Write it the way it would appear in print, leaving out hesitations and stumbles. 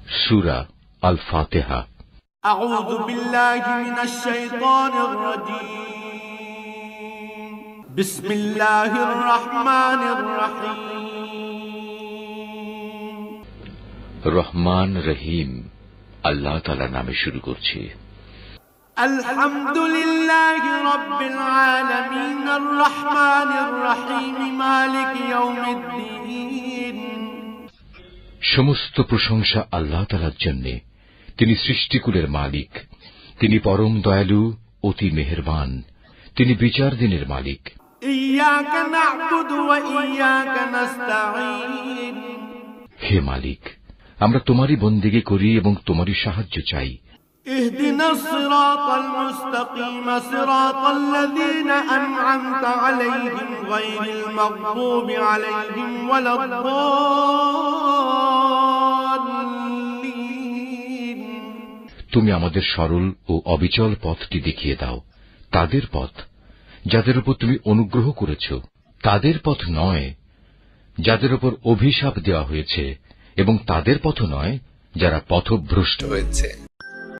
সূরা আল ফাতিহা। আউযু বিল্লাহি মিনাশ শাইতানির রাজীম। বিসমিল্লাহির রহমানির রহিম। রহমান রহিম আল্লাহ তাআলার নামে শুরু করছি। আলহামদুলিল্লাহি রাব্বিল আলামিন আর রহমানির রহিম মালিকি ইয়াউমিদ্দিন। সমস্ত প্রশংসা আল্লাহ তাআলার জন্য। তিনি সৃষ্টিকুলের মালিক, তিনি পরম দয়ালু, অতি মেহেরবান, তিনি বিচার দিনের মালিক। ইয়াকা না'বুদু ওয়া ইয়াকা নাস্তাঈন। হে মালিক, আমরা তোমারই বন্দেগী করি এবং তোমারই সাহায্য চাই। ইহদিনাস সিরাতাল মুস্তাকিম সিরাতাল্লাযীনা আন'আমতা আলাইহিম গায়রিল মাগদুবি আলাইহিম ওয়ালাদ-দাল্লিন। তুমি আমাদের সরল ও অবিচল পথটি দেখিয়ে দাও, তাদের পথ যাদের উপর তুমি অনুগ্রহ করেছ, তাদের পথ নয় যাদের উপর অভিশাপ দেওয়া হয়েছে, এবং তাদের পথ নয় যারা পথভ্রষ্ট হয়েছে।